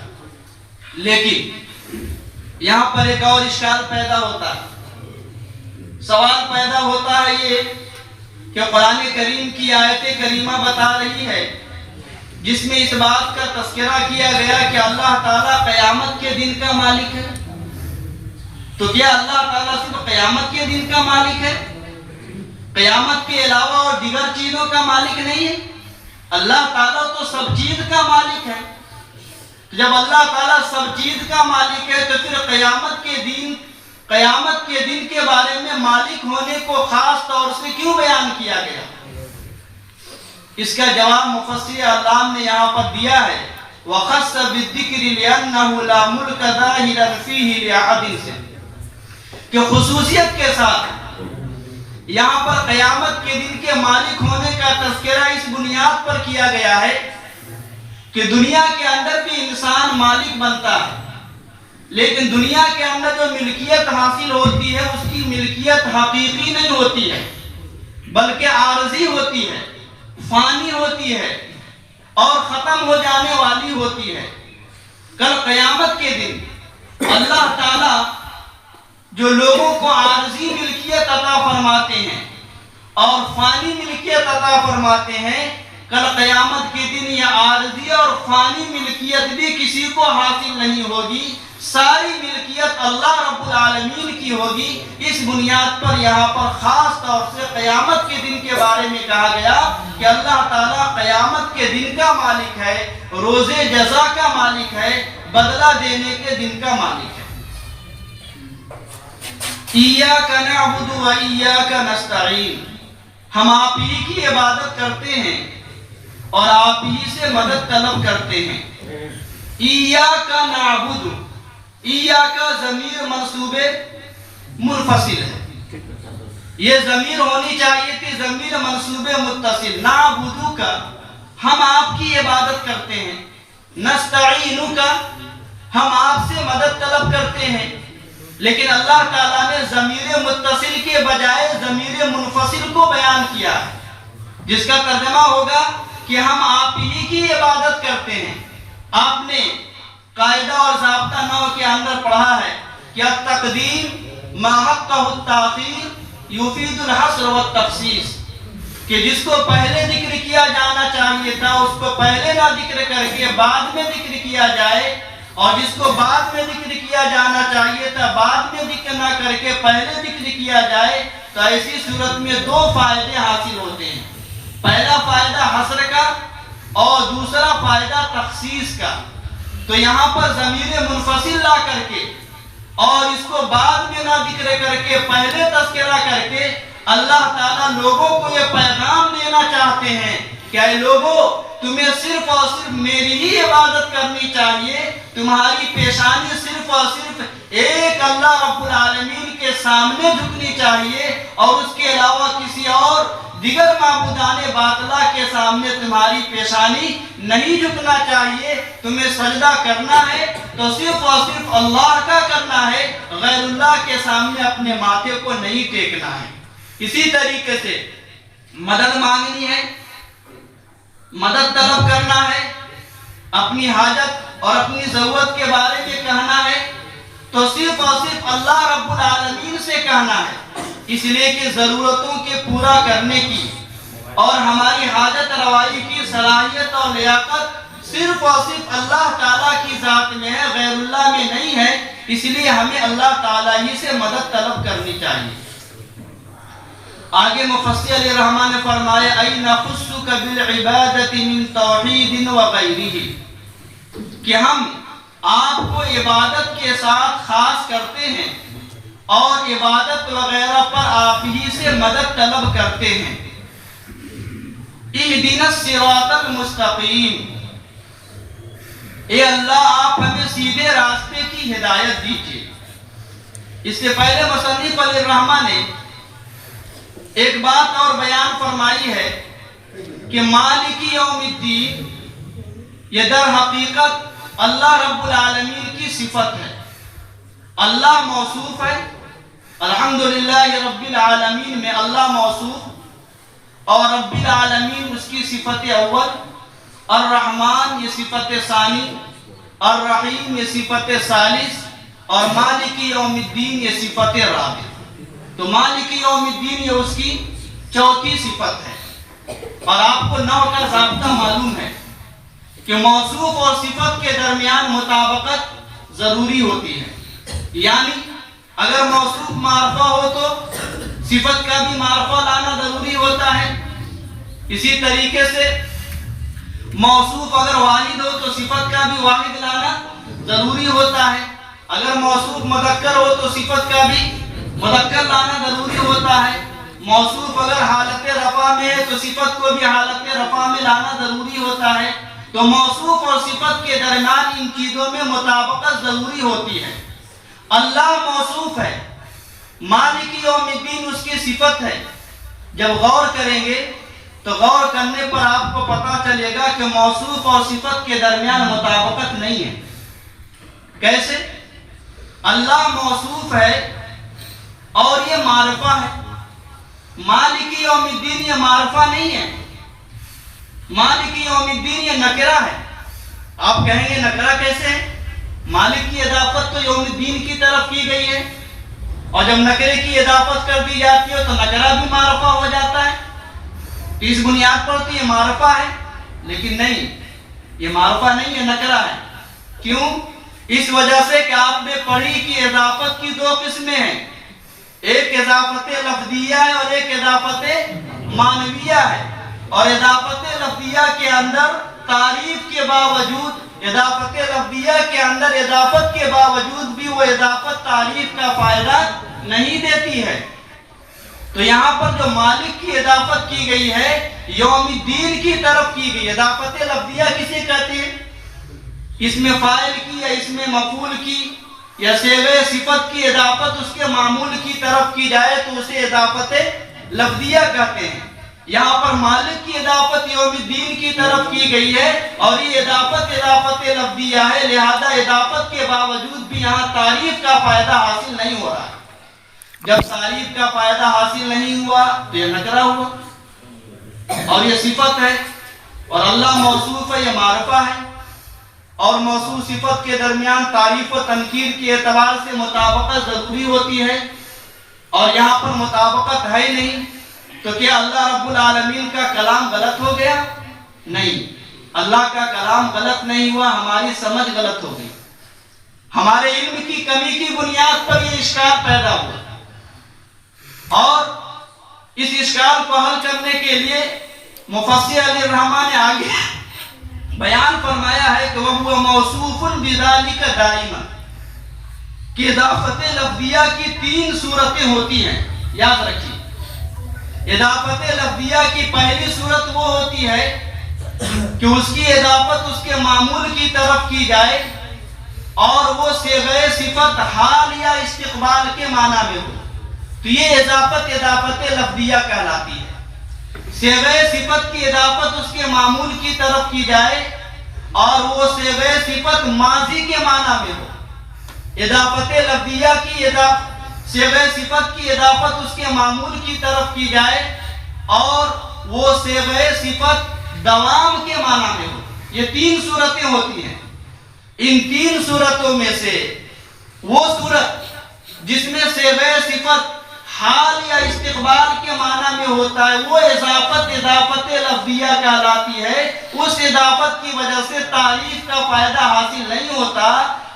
لیکن یہاں پر ایک اور اشکال پیدا ہوتا ہے، سوال پیدا ہوتا ہے یہ کہ قرآن کریم کی آیت کریمہ بتا رہی ہے جس میں اس بات کا تذکرہ کیا گیا کہ اللہ تعالیٰ قیامت کے دن کا مالک ہے۔ تو کیا اللہ تعالیٰ صرف قیامت کے دن کا مالک ہے؟ قیامت کے علاوہ اور دیگر چیزوں کا مالک نہیں ہے؟ اللہ تعالیٰ تو سب چیز کا مالک ہے۔ جب اللہ تعالیٰ سب چیز کا مالک ہے تو پھر قیامت کے دن کے بارے میں مالک ہونے کو خاص طور سے کیوں بیان کیا گیا؟ اس کا جواب مفسر علام نے یہاں پر دیا ہے، وَخَصَّ بِالذِّكْرِ لِأَنَّهُ لَا مُلْكَ ظَاهِرًا فِيهِ لِعَدٍ سے، کہ خصوصیت کے ساتھ یہاں پر قیامت کے دن کے مالک ہونے کا تذکرہ اس بنیاد پر کیا گیا ہے کہ دنیا کے اندر بھی انسان مالک بنتا ہے، لیکن دنیا کے اندر جو ملکیت حاصل ہوتی ہے اس کی ملکیت حقیقی نہیں ہوتی ہے، بلکہ عارضی ہوتی ہے، فانی ہوتی ہے اور ختم ہو جانے والی ہوتی ہے۔ کل قیامت کے دن اللہ تعالیٰ جو لوگوں کو عارضی ملکیت عطا فرماتے ہیں اور فانی ملکیت عطا فرماتے ہیں، کل قیامت کے دن یہ عارضی اور فانی ملکیت بھی کسی کو حاصل نہیں ہوگی، ساری ملکیت اللہ رب العالمین کی ہوگی۔ اس بنیاد پر یہاں پر خاص طور سے قیامت کے دن کے بارے میں کہا گیا کہ اللہ تعالیٰ قیامت کے دن کا مالک ہے، روز جزا کا مالک ہے، بدلہ دینے کے دن کا مالک ہے۔ ایاک نعبد و ایاک نستعین، ہم آپ ہی کی عبادت کرتے ہیں اور آپ ہی سے مدد طلب کرتے ہیں۔ ایاک نعبد، ایاک ضمیر منصوب منفصل ہے، یہ ضمیر ہونی چاہیے تھی ضمیر منصوب متصل۔ نعبدو کا ہم آپ کی عبادت کرتے ہیں، نستعینو کا ہم آپ سے مدد طلب کرتے ہیں، لیکن اللہ تعالیٰ نے ضمیر متصل کے بجائے ضمیر منفصل کو بیان کیا ہے، جس کا ترجمہ ہوگا کہ ہم آپ ہی کی عبادت کرتے ہیں۔ آپ نے قاعدہ اور ضابطہ 9 کے اندر پڑھا ہے کہ التقدیم ما حقہ التاخیر یفید الحصر والتخصیص، کہ جس کو پہلے ذکر کیا جانا چاہیے تھا اس کو پہلے نہ ذکر کر کے بعد میں ذکر کیا جائے، اور جس کو بعد میں ذکر کیا جانا چاہیے تھا بعد میں ذکر نہ کر کے پہلے ذکر کیا جائے، تو ایسی صورت میں دو فائدے حاصل ہوتے ہیں۔ پہلا فائدہ حصر کا اور دوسرا فائدہ تخصیص کا۔ تو یہاں پر ضمیر منفصل لا کر کے اور اس کو بعد میں نہ ذکر کر کے پہلے تذکرہ کر کے اللہ تعالیٰ لوگوں کو یہ پیغام دینا چاہتے ہیں کہ اے لوگوں، تمہیں صرف اور صرف میری ہی عبادت کرنی چاہیے، تمہاری پیشانی صرف اور صرف ایک اللہ رب العالمین کے سامنے جھکنی چاہیے، اور اس کے علاوہ کسی اور دیگر معبودان باطلہ کے سامنے تمہاری پیشانی نہیں جھکنا چاہیے۔ تمہیں سجدہ کرنا ہے تو صرف اور صرف اللہ کا کرنا ہے، غیر اللہ کے سامنے اپنے ماتھے کو نہیں ٹیکنا ہے۔ اسی طریقے سے مدد مانگنی ہے، مدد طلب کرنا ہے، اپنی حاجت اور اپنی ضرورت کے بارے میں کہنا ہے تو صرف اور صرف اللہ رب العالمین سے کہنا ہے۔ اس لیے کہ ضرورتوں کے پورا کرنے کی اور ہماری حاجت روائی کی صلاحیت اور لیاقت صرف اور صرف اللہ تعالیٰ کی ذات میں ہے، غیر اللہ میں نہیں ہے۔ اس لیے ہمیں اللہ تعالیٰ ہی سے مدد طلب کرنی چاہیے۔ آگے مفسر علیہ الرحمٰن نے فرمایا اَيْ نَخُصُّكَ بِالْعِبَادَةِ مِنْ تَوْحِيدٍ وَغَيْرِهِ، کہ ہم آپ کو عبادت کے ساتھ خاص کرتے ہیں اور عبادت وغیرہ پر آپ ہی سے مدد طلب کرتے ہیں۔ اِهْدِنَا الصِّرَاطَ الْمُسْتَقِيمَ، اے اللہ آپ ہمیں سیدھے راستے کی ہدایت دیجیے۔ اس سے پہلے مصنف علیہ الرحمٰن نے ایک بات اور بیان فرمائی ہے کہ مالک یوم الدین یہ در حقیقت اللہ رب العالمین کی صفت ہے۔ اللہ موصوف ہے، الحمدللہ رب العالمین میں اللہ موصوف اور رب العالمین اس کی صفت اول، الرحمن یہ صفت ثانی، الرحیم یہ صفت ثالث اور مالک یوم الدین یہ صفت رابع۔ تو مالک یوم الدین یہ اس کی چوتھی صفت ہے۔ اور آپ کو نحو کا ضابطہ معلوم ہے کہ موصوف اور صفت کے درمیان مطابقت ضروری ہوتی ہے، یعنی اگر موصوف معرفہ ہو تو صفت کا بھی معرفہ لانا ضروری ہوتا ہے۔ اسی طریقے سے موصوف اگر واحد ہو تو صفت کا بھی واحد لانا ضروری ہوتا ہے۔ اگر موصوف مذکر ہو تو صفت کا بھی مذکر لانا ضروری ہوتا ہے۔ موصوف اگر حالت رفع میں ہے تو صفت کو بھی حالت رفع میں لانا ضروری ہوتا ہے۔ تو موصوف اور صفت کے درمیان ان چیزوں میں مطابقت ضروری ہوتی ہے۔ اللہ موصوف ہے، مالک یوم الدین اس کی صفت ہے۔ جب غور کریں گے تو غور کرنے پر آپ کو پتہ چلے گا کہ موصوف اور صفت کے درمیان مطابقت نہیں ہے۔ کیسے؟ اللہ موصوف ہے اور یہ معرفہ ہے، مالک یوم الدین یہ معرفہ نہیں ہے، مالک یوم الدین یہ نکرہ ہے۔ آپ کہیں گے نکرہ کیسے ہے؟ مالک کی اضافت تو یوم الدین کی طرف کی گئی ہے، اور جب نکرے کی اضافت کر دی جاتی ہے تو نکرہ بھی معرفہ ہو جاتا ہے۔ اس بنیاد پر تو یہ معرفہ ہے، لیکن نہیں، یہ معرفہ نہیں ہے، نکرہ ہے۔ کیوں؟ اس وجہ سے کہ آپ نے پڑھی کہ اضافت کی دو قسمیں ہیں، ایک اضافت لفظیہ ہے اور ایک اضافت معنویہ ہے۔ اور اضافت لفظیہ کے اندر تعریف کے باوجود، اضافت لفظیہ کے اندر اضافت کے باوجود بھی وہ اضافت تعریف کا فائدہ نہیں دیتی ہے۔ تو یہاں پر جو مالک کی اضافت کی گئی ہے یوم الدین کی طرف کی گئی۔ اضافت لفظیہ کسے کہتے ہیں؟ اس میں فاعل کی یا اس میں مفعول کی یا صیغہ صفت کی اضافت اس کے معمول کی طرف کی جائے تو اسے اضافت لفظیہ کہتے ہیں۔ یہاں پر مالک کی اضافت یوم الدین کی طرف کی گئی ہے اور یہ اضافت لفظیہ ہے، لہذا اضافت کے باوجود بھی یہاں تعریف کا فائدہ حاصل نہیں ہو رہا۔ جب تعریف کا فائدہ حاصل نہیں ہوا تو یہ نکرہ ہوا اور یہ صفت ہے، اور اللہ موصوف ہے، یہ معرفہ ہے، اور موصوف صفت کے درمیان تعریف و تنکیر کے اعتبار سے مطابقت ضروری ہوتی ہے، اور یہاں پر مطابقت ہے نہیں، تو کیا اللہ رب العالمین کا کلام غلط ہو گیا؟ نہیں، اللہ کا کلام غلط نہیں ہوا، ہماری سمجھ غلط ہو گئی، ہمارے علم کی کمی کی بنیاد پر یہ اشکال پیدا ہوا۔ اور اس اشکال کو حل کرنے کے لیے مفسر علیہ الرحمٰن نے آگے بیان فرمایا ہے کہ وہ موصوف بذالک دائما، کہ اضافت لفظیہ کی تین صورتیں ہوتی ہیں، یاد رکھیے۔ اضافت لفظیہ کی پہلی صورت وہ ہوتی ہے کہ اس کی اضافت اس کے معمول کی طرف کی جائے اور وہ صیغہ صفت حال یا استقبال کے معنی میں ہو، تو یہ اضافت لفظیہ کہلاتی ہے۔ صیغہ صفت کی اضافت اس کے معمول کی طرف کی جائے اور وہ صیغہ صفت ماضی کے معنی میں ہو، اضافت لفظیہ کی صیغہ صفت کی اضافت اس کے معمول کی طرف کی جائے اور وہ صیغہ صفت دوام کے معنی میں ہو۔ یہ تین صورتیں ہوتی ہیں۔ ان تین صورتوں میں سے وہ صورت جس میں صیغہ صفت حال یا استقبال کے معنی میں ہوتا ہے، وہ اضافت لفظیہ کہلاتی ہے۔ اس اضافت کی وجہ سے تعریف کا فائدہ حاصل نہیں ہوتا،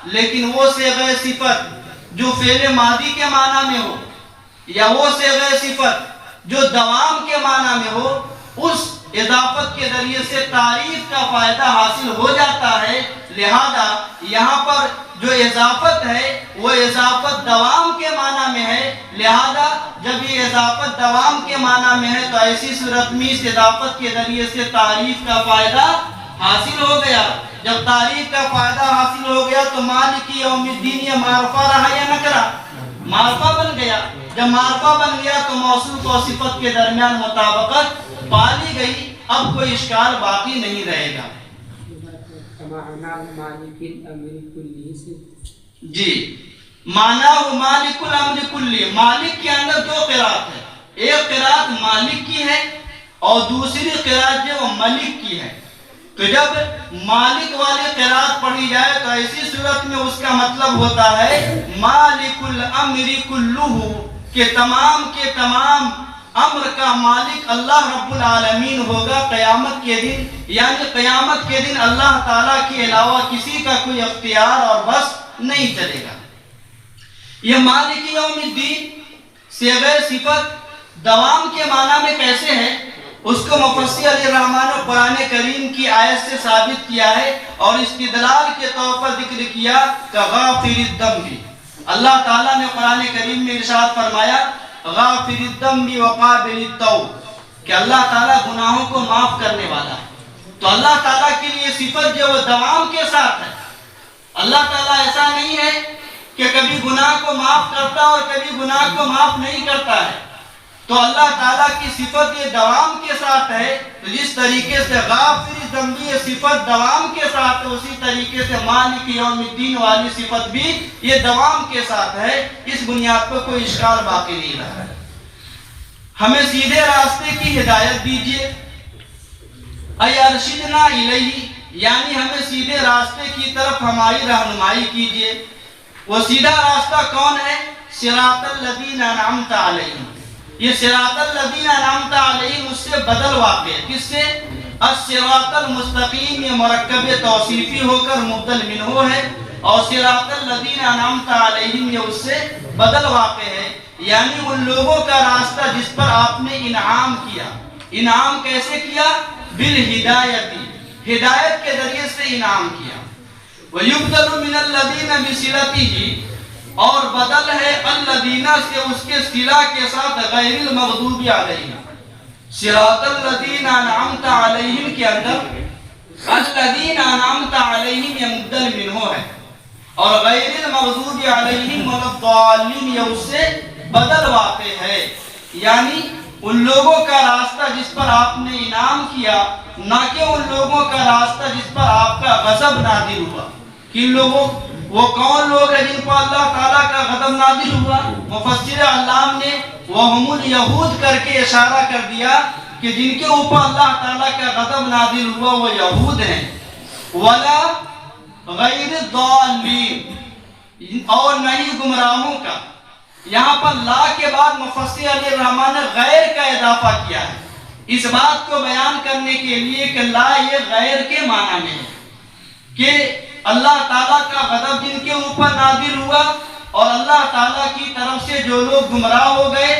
لیکن وہ صیغہ صفت جو فعل ماضی کے معنی میں ہو، یا وہ صیغہ صفت جو دوام کے معنی میں ہو، اس اضافت کے ذریعے سے تعریف کا فائدہ حاصل ہو جاتا ہے۔ لہذا یہاں پر جو اضافت ہے وہ اضافت دوام کے معنی میں ہے، لہذا جب یہ اضافت دوام کے معنی میں ہے تو ایسی صورت میں اس اضافت کے ذریعے سے تعریف کا فائدہ حاصل ہو گیا۔ جب تعریف کا فائدہ حاصل ہو گیا تو مالک یوم الدین یہ معرفہ رہا یا نکرہ؟ معرفہ بن گیا۔ جب معرفہ بن گیا تو موصوف و صفت کے درمیان مطابقت پالی گئی، اب کوئی اشکال باقی نہیں رہے گا۔ جی، معنی مالک الامر کلی، مالک کے اندر دو قرات ہے، ایک قرات مالک کی ہے اور دوسری قرات جو ملک کی ہے۔ تو جب مالک والی قرات پڑھی جائے تو ایسی صورت میں اس کا مطلب ہوتا ہے مالک الامر کلہ، کہ تمام کے تمام امر کا مالک اللہ رب العالمین ہوگا قیامت کے دن، یعنی قیامت کے دن اللہ تعالیٰ کے علاوہ کسی کا کوئی اختیار اور بس نہیں چلے گا۔ یہ مالک یوم الدین صیغہ صفت دوام کے معنی میں کیسے ہے، اس کو مفسر علی الرحمن نے قرآن کریم کی آیت سے ثابت کیا ہے اور استدلال کے طور پر ذکر کیا کہ غافر الذنب۔ اللہ تعالیٰ نے قرآن کریم میں ارشاد فرمایا غافر الذنب وقابل التوب، کہ اللہ تعالیٰ گناہوں کو معاف کرنے والا ہے۔ تو اللہ تعالیٰ کے لیے صفت جو وہ دوام کے ساتھ ہے۔ اللہ تعالیٰ ایسا نہیں ہے کہ کبھی گناہ کو معاف کرتا اور کبھی گناہ کو معاف نہیں کرتا ہے۔ تو اللہ تعالیٰ کی صفت یہ دوام کے ساتھ ہے، تو جس طریقے سے غافر الذنب یہ صفت دوام کے ساتھ ہے، اسی طریقے سے مالک یوم الدین والی صفت بھی یہ دوام کے ساتھ ہے۔ اس بنیاد پر کوئی اشکال باقی نہیں رہا ہے۔ ہمیں سیدھے راستے کی ہدایت دیجیے، اے ارشدنا الیہ، یعنی ہمیں سیدھے راستے کی طرف ہماری رہنمائی کیجیے۔ وہ سیدھا راستہ کون ہے؟ صراط الذین انعمت علیہم۔ یہ صراط الذین انعمت علیہم اس سے بدل واقع ہے۔ کس سے؟ الصراط المستقیم یہ مرکب توصیفی ہو کر مبدل منہ ہے، اور صراط الذین انعمت علیہم یہ اس سے بدل واقع ہے، یعنی ان لوگوں کا راستہ جس پر آپ نے انعام کیا۔ انعام کیسے کیا؟ بالہدایتی، ہدایت کے ذریعے سے انعام کیا۔ وَيُبْدَلُ مِنَ الَّذِينَ بِصِلَتِهِ، اور بدل ہے الذین سے اس کے صلہ کے ساتھ غیر المغضوب علیہم۔ صراط الذین انعمت علیہم کے اندر الذین انعمت علیہم یہ مبدل منہ ہے، اور غیر المغضوب علیہم ولا الضالین یہ اس سے بدل واقع ہے، یعنی ان لوگوں کا راستہ جس پر آپ نے انعام کیا، نہ کہ ان لوگوں کا راستہ جس پر آپ کا غضب نازل ہوا۔ کن لوگوں؟ وہ کون لوگ ہیں جن پر اللہ تعالیٰ کا غضب نازل ہوا؟ مفسر علام نے وَهُمُ الْيَهُودُ کر کے اشارہ کر دیا کہ جن کے اوپر اللہ تعالیٰ کا غضب نازل ہوا وہ یہود ہیں۔ وَلَا غَيْرِ الضَّالِّينَ، اور نہیں گمراہوں کا۔ یہاں پر لا کے بعد مفسر علی الرحمن نے غیر کا اضافہ کیا ہے، اس بات کو بیان کرنے کے لیے کہ لا یہ غیر کے معنی میں ہے، کہ اللہ تعالیٰ کا غضب جن کے اوپر نازل ہوا اور اللہ تعالیٰ کی طرف سے جو لوگ گمراہ ہو گئے،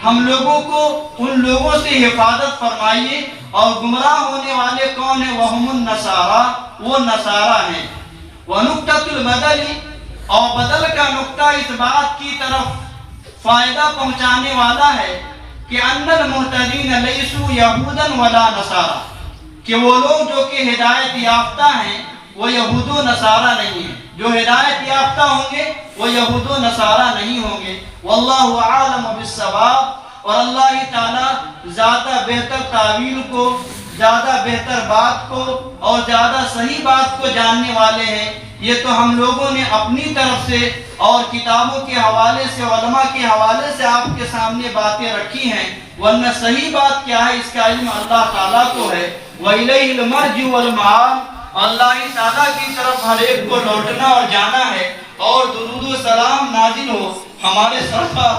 ہم لوگوں کو ان لوگوں سے حفاظت فرمائیے۔ اور گمراہ ہونے والے کون ہیں؟ وہم النصارى، وہ نصارہ ہیں۔ وَنُقْتَةُ الْبَدَلِ، اور بدل کا نقطہ اس بات کی طرف فائدہ پہنچانے والا ہے کہ ان المہتدین لیسوا یہودا ولا نصارا، کہ وہ لوگ جو کہ ہدایت یافتہ ہیں وہ یہود و نصارہ نہیں ہیں، جو ہدایت یافتہ ہوں گے وہ یہود و نصارہ نہیں ہوں گے۔ واللہ عالم بالصواب، اور اللہ تعالیٰ زیادہ بہتر تعویل کو، زیادہ بہتر بات کو اور زیادہ صحیح بات کو جاننے والے ہیں۔ یہ تو ہم لوگوں نے اپنی طرف سے اور کتابوں کے حوالے سے، علماء کے حوالے سے آپ کے سامنے باتیں رکھی ہیں، ورنہ صحیح بات کیا ہے اس کا علم اللہ تعالیٰ کو ہے۔ وَإِلَيْهِ الْمَرْجِعُ وَالْمَآبُ، اللہ تعالیٰ کی طرف ہر ایک کو لوٹنا اور جانا ہے۔ اور درود و سلام نازل ہو ہمارے سرکار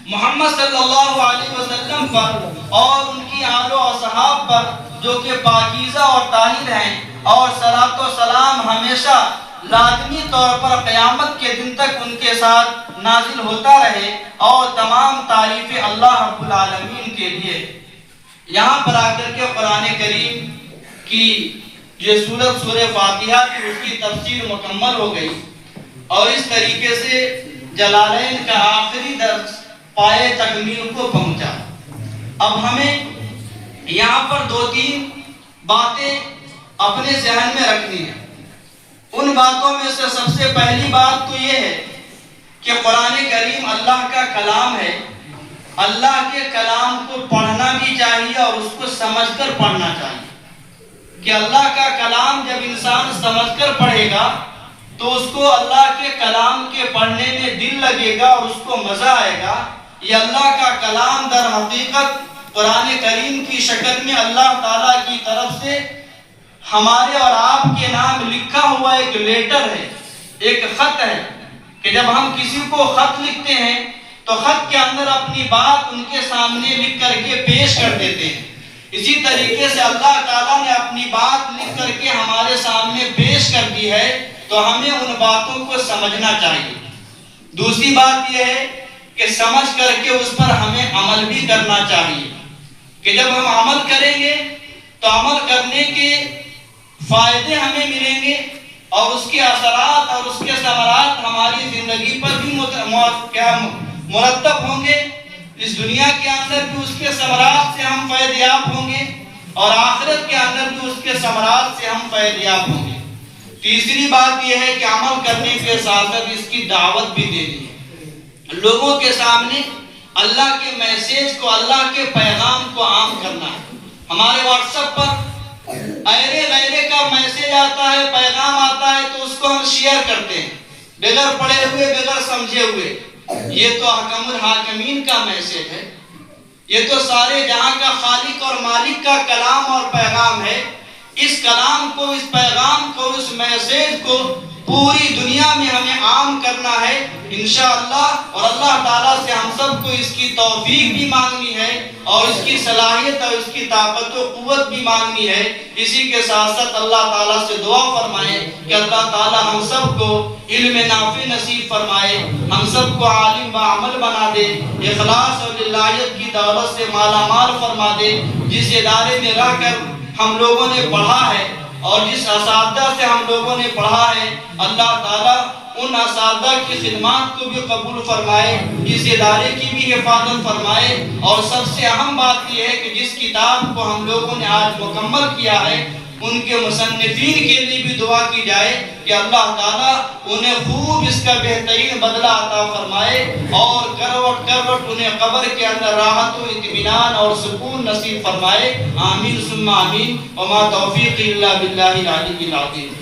محمد صلی اللہ علیہ وسلم پر اور ان کی آل و اصحاب پر جو کہ پاکیزہ اور طاہر ہیں، اور صلاۃ و سلام ہمیشہ لازمی طور پر قیامت کے دن تک ان کے ساتھ نازل ہوتا رہے، اور تمام تعریفیں اللہ رب العالمین کے لیے۔ یہاں پر آ کر کے قرآن کریم کی یہ سورہ فاتحہ کی اس کی تفسیر مکمل ہو گئی، اور اس طریقے سے جلالین کا آخری درس پائے تکمیل کو پہنچا۔ اب ہمیں یہاں پر 2-3 باتیں اپنے ذہن میں رکھنی ہیں۔ ان باتوں میں سے سب سے پہلی بات تو یہ ہے کہ قرآن کریم اللہ کا کلام ہے۔ اللہ کے کلام کو پڑھنا بھی چاہیے اور اس کو سمجھ کر پڑھنا چاہیے، کہ اللہ کا کلام جب انسان سمجھ کر پڑھے گا تو اس کو اللہ کے کلام کے پڑھنے میں دل لگے گا اور اس کو مزہ آئے گا۔ یہ اللہ کا کلام در حقیقت قرآن کریم کی شکل میں اللہ تعالیٰ کی طرف سے ہمارے اور آپ کے نام لکھا ہوا ایک لیٹر ہے، ایک خط ہے، کہ جب ہم کسی کو خط لکھتے ہیں تو خط کے اندر اپنی بات ان کے سامنے لکھ کر کے پیش کر دیتے ہیں۔ اسی طریقے سے اللہ تعالیٰ نے اپنی بات لکھ کر کے ہمارے سامنے پیش کر دی ہے، تو ہمیں ان باتوں کو سمجھنا چاہیے۔ دوسری بات یہ ہے کہ سمجھ کر کے اس پر ہمیں عمل بھی کرنا چاہیے، کہ جب ہم عمل کریں گے تو عمل کرنے کے فائدے ہمیں ملیں گے، اور اس کے اثرات اور اس کے ثمرات ہماری زندگی پر بھی مرتب ہوں گے۔ اس دنیا کے اندر بھی اس کے ثمرات سے ہم فائدہ یاب ہوں گے، اور آخرت کے اندر بھی اس کے ثمرات سے ہم فائدہ یاب ہوں گے۔ تیسری بات یہ ہے کہ عمل کرنے کے ساتھ اس کی دعوت بھی دینی ہے، لوگوں کے سامنے اللہ کے میسیج کو، اللہ کے پیغام کو عام کرنا ہے۔ ہمارے واٹس ایپ پر ایرے غیرے کا میسیج آتا ہے، پیغام آتا ہے، تو اس کو ہم شیئر کرتے ہیں بغیر پڑھے ہوئے، بغیر سمجھے ہوئے۔ یہ تو حکم الحاکمین کا میسیج ہے، یہ تو سارے جہاں کا خالق اور مالک کا کلام اور پیغام ہے۔ اس کلام کو، اس پیغام کو، اس میسیج کو پوری دنیا میں ہمیں عام کرنا ہے انشاءاللہ، اور اللہ تعالیٰ سے ہم سب کو اس کی توفیق بھی مانگنی ہے، اور اس کی صلاحیت اور اس کی طاقت و قوت بھی مانگنی ہے۔ اسی کے ساتھ ساتھ اللہ تعالیٰ سے دعا فرمائیں کہ اللہ تعالیٰ ہم سب کو علم نافع نصیب فرمائے، ہم سب کو عالم بعمل بنا دے، اخلاص اور للہیت کی دولت سے مالا مال فرما دے۔ جس ادارے میں رہ کر ہم لوگوں نے پڑھا ہے اور جس اساتذہ سے ہم لوگوں نے پڑھا ہے، اللہ تعالیٰ ان اساتذہ کی خدمات کو بھی قبول فرمائے، اس ادارے کی بھی حفاظت فرمائے، اور سب سے اہم بات یہ ہے کہ جس کتاب کو ہم لوگوں نے آج مکمل کیا ہے ان کے مصنفین کے لیے بھی دعا کی جائے کہ اللہ تعالیٰ انہیں خوب اس کا بہترین بدلہ عطا فرمائے، اور کروٹ کروٹ انہیں قبر کے اندر راحت و اطمینان اور سکون نصیب فرمائے۔ آمین ثم آمین، وما توفیق الا باللہ العلی العظیم۔